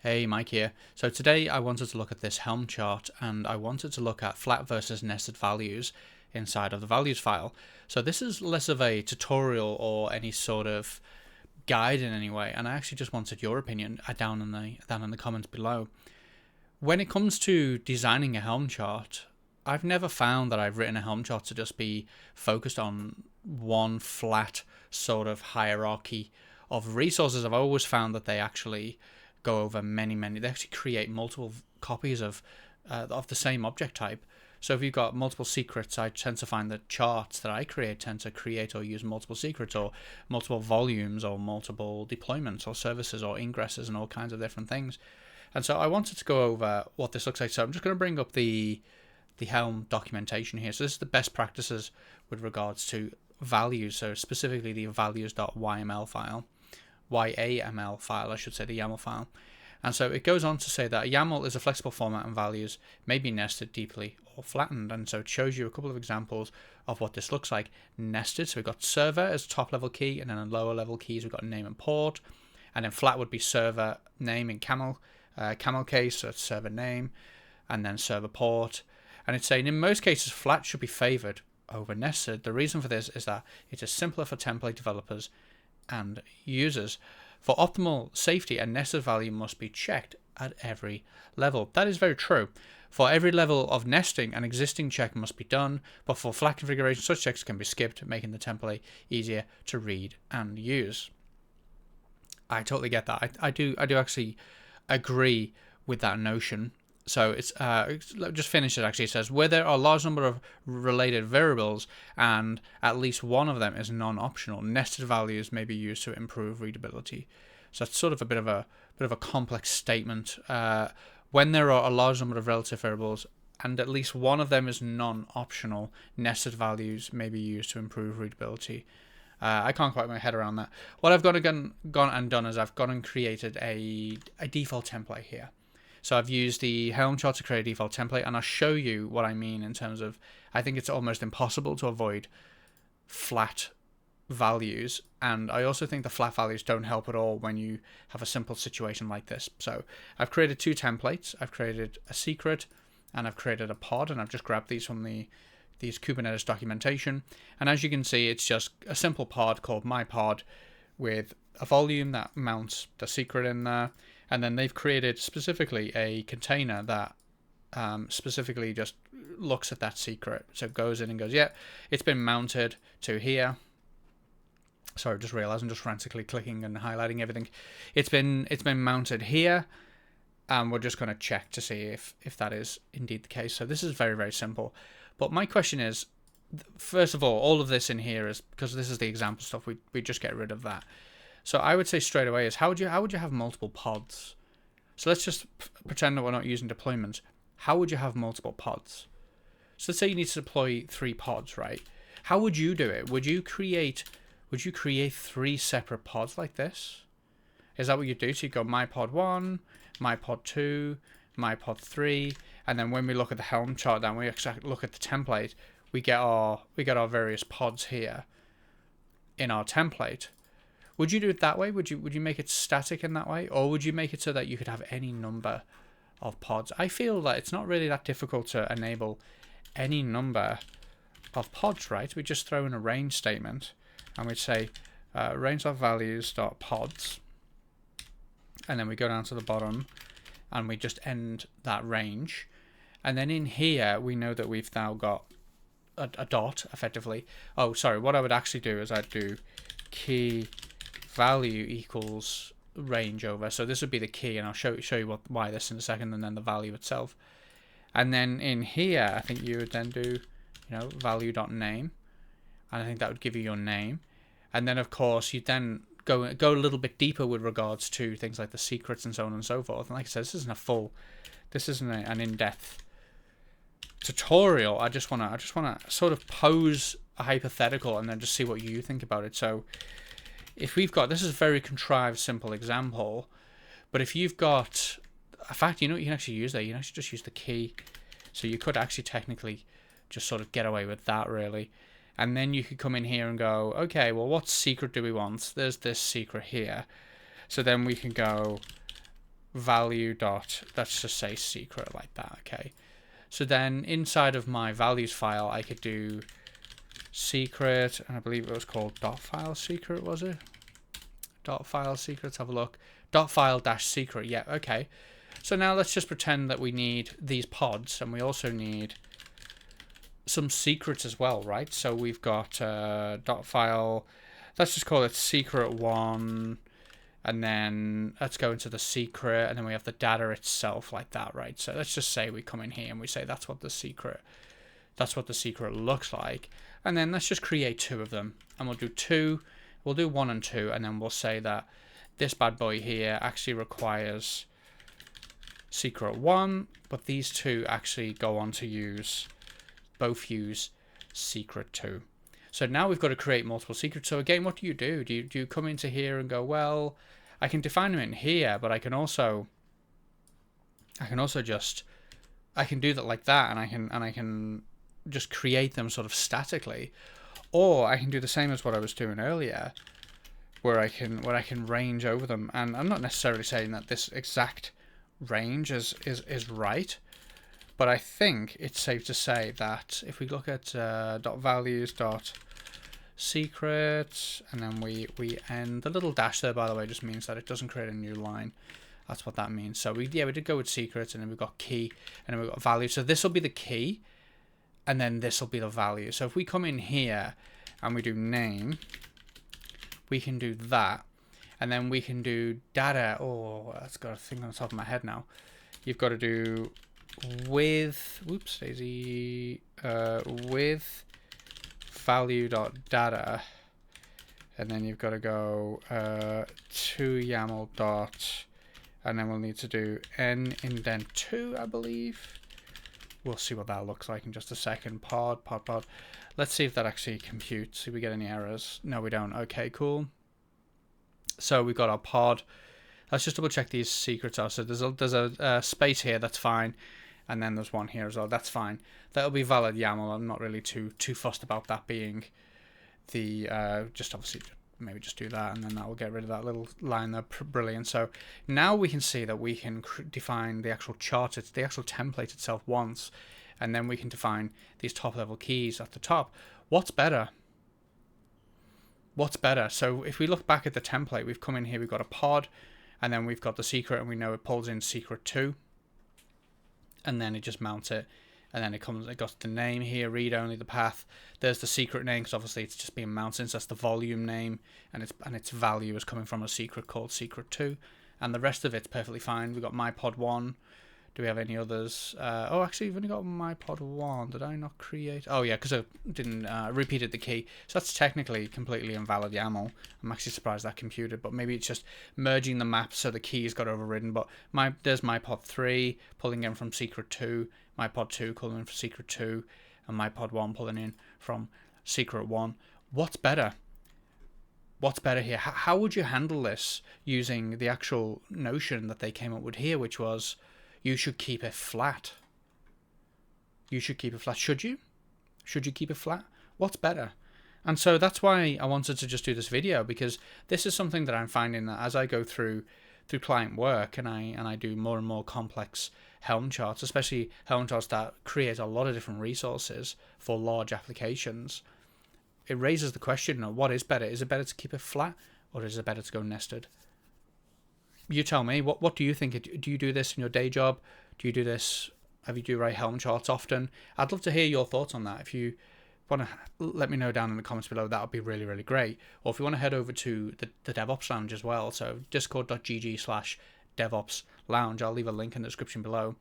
Hey, Mike here. So today I wanted to look at this Helm chart and I wanted to look at flat versus nested values inside of the values file. So this is less of a tutorial or any sort of guide in any way, and I actually just wanted your opinion down in the comments below. When it comes to designing a Helm chart, I've never found that I've written a Helm chart to just be focused on one flat sort of hierarchy of resources. I've always found that they actually go over many. They actually create multiple copies of the same object type. So if you've got multiple secrets, I tend to find that charts that I create tend to create or use multiple secrets or multiple volumes or multiple deployments or services or ingresses and all kinds of different things. And so I wanted to go over what this looks like. So I'm just going to bring up the Helm documentation here. So this is the best practices with regards to values. So specifically the values.yaml file. YAML file, I should say, the YAML file. And so it goes on to say that a YAML is a flexible format and values may be nested deeply or flattened. And so it shows you a couple of examples of what this looks like. Nested, so we've got server as top level key, and then in lower level keys we've got name and port. And then flat would be server name in camel case, so it's server name, and then server port. And it's saying in most cases flat should be favored over nested. The reason for this is that it is simpler for template developers and users. For optimal safety, a nested value must be checked at every level. That is very true. For every level of nesting, an existing check must be done, but for flat configuration, such checks can be skipped, making the template easier to read and use. I totally get that. I do actually agree with that notion. So it's just finish it. Actually, it says where there are a large number of related variables and at least one of them is non-optional, nested values may be used to improve readability. So that's sort of a bit of a complex statement. When there are a large number of relative variables and at least one of them is non-optional, nested values may be used to improve readability. I can't quite get my head around that. What I've gone and done is I've gone and created a default template here. So I've used the Helm chart to create a default template, and I'll show you what I mean in terms of I think it's almost impossible to avoid flat values, and I also think the flat values don't help at all when you have a simple situation like this. So I've created two templates. I've created a secret and I've created a pod, and I've just grabbed these from these Kubernetes documentation. And as you can see, it's just a simple pod called my pod with a volume that mounts the secret in there. And then they've created specifically a container that specifically just looks at that secret. So it goes in and goes, yeah, it's been mounted to here. Sorry, I just realized I'm just frantically clicking and highlighting everything. It's been mounted here. And we're just going to check to see if that is indeed the case. So this is very simple. But my question is, first of all of this in here is because this is the example stuff. We just get rid of that. So I would say straight away is how would you have multiple pods? So let's just pretend that we're not using deployments. How would you have multiple pods? So let's say you need to deploy 3 pods, right? How would you do it? Would you create 3 separate pods like this? Is that what you do? So you go my pod 1, my pod 2, my pod 3, and then when we look at the Helm chart, then we actually look at the template, we get our various pods here in our template. Would you do it that way? Would you make it static in that way, or would you make it so that you could have any number of pods? I feel that it's not really that difficult to enable any number of pods, right? We just throw in a range statement, and we'd say range.values.pods, and then we go down to the bottom, and we just end that range, and then in here we know that we've now got a dot effectively. Oh, sorry. What I would actually do is I'd do key value equals range over. So this would be the key, and I'll show you why this in a second, and then the value itself. And then in here, I think you would then do, value.name, and I think that would give you your name. And then of course you then go a little bit deeper with regards to things like the secrets and so on and so forth. And like I said, this isn't an in-depth tutorial. I just wanna sort of pose a hypothetical and then just see what you think about it. So if we've got, this is a very contrived, simple example, but if you've got, in fact, you can actually use that. You can actually just use the key. So you could actually technically just sort of get away with that, really. And then you could come in here and go, okay, well, what secret do we want? There's this secret here. So then we can go value dot, let's just say secret like that. Okay. So then inside of my values file, I could do secret, and I believe it was called dot file secret, was it? Dot file secret, let's have a look. Dot file dash secret, yeah, okay. So now let's just pretend that we need these pods, and we also need some secrets as well, right? So we've got dot file, let's just call it secret one, and then let's go into the secret, and then we have the data itself like that, right? So let's just say we come in here and we say that's what the secret looks like, and then let's just create two of them, and we'll do 1 and 2, and then we'll say that this bad boy here actually requires secret 1, but these two actually go on to both use secret 2. So now we've got to create multiple secrets. So again, what do? Do you come into here and go, well, I can define them in here, but I can also just, I can do that like that, and I can just create them sort of statically, or I can do the same as what I was doing earlier, where I can range over them. And I'm not necessarily saying that this exact range is right, but I think it's safe to say that if we look at dot values dot secret, and then we end, the little dash there, by the way, just means that it doesn't create a new line. That's what that means. So we did go with secret, and then we've got key, and then we've got value. So this will be the key, and then this will be the value. So if we come in here and we do name, we can do that, and then we can do data. Oh, that's got a thing on the top of my head now. You've got to do with, whoops daisy, with value dot data, and then you've got to go to YAML dot, and then we'll need to do n indent 2, I believe. We'll see what that looks like in just a second. Pod. Let's see if that actually computes. See if we get any errors. No, we don't. Okay, cool. So we've got our pod. Let's just double check these secrets are. So there's a space here. That's fine. And then there's one here as well. That's fine. That'll be valid YAML. I'm not really too fussed about that being the just obviously maybe just do that, and then that will get rid of that little line there. Brilliant. So now we can see that we can define the actual chart, it's the actual template itself once, and then we can define these top level keys at the top. What's better? So if we look back at the template, we've come in here, we've got a pod, and then we've got the secret, and we know it pulls in secret 2, and then it just mounts it. And then it got the name here, read only the path. There's the secret name, because obviously it's just being mounted, so that's the volume name, and its value is coming from a secret called secret 2, and the rest of it's perfectly fine. We've got my pod 1. Do we have any others? Oh, actually, we've only got my pod 1. Did I not create? Oh yeah, because I didn't repeated the key, so that's technically completely invalid YAML. I'm actually surprised that computed, but maybe it's just merging the maps so the keys got overridden. But there's my pod 3 pulling in from secret 2. My pod 2 pulling in from secret 2, and my pod 1 pulling in from secret 1. What's better? What's better here? How would you handle this using the actual notion that they came up with here, which was you should keep it flat? You should keep it flat. Should you? Should you keep it flat? What's better? And so that's why I wanted to just do this video, because this is something that I'm finding that as I go through client work, and I do more and more complex Helm charts, especially Helm charts that create a lot of different resources for large applications, it raises the question of what is better. Is it better to keep it flat, or is it better to go nested? You tell me. What do you think? Do you do this in your day job? Do you do this? Do you write Helm charts often? I'd love to hear your thoughts on that. If you want to let me know down in the comments below, that would be really, really great. Or if you want to head over to the DevOps Lounge as well, so discord.gg/DevOps Lounge. I'll leave a link in the description below.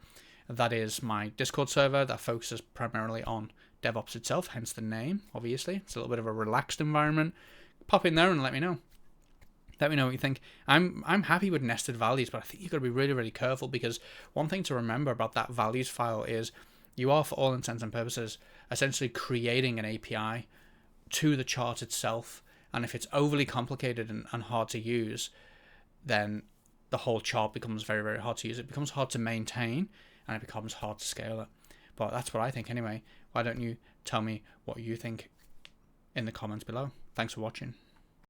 That is my Discord server that focuses primarily on DevOps itself, hence the name, obviously. It's a little bit of a relaxed environment. Pop in there and let me know. Let me know what you think. I'm happy with nested values, but I think you've got to be really, really careful, because one thing to remember about that values file is you are, for all intents and purposes, essentially creating an API to the chart itself. And if it's overly complicated and hard to use, then the whole chart becomes very, very hard to use. It becomes hard to maintain, and it becomes hard to scale it. But that's what I think anyway. Why don't you tell me what you think in the comments below? Thanks for watching.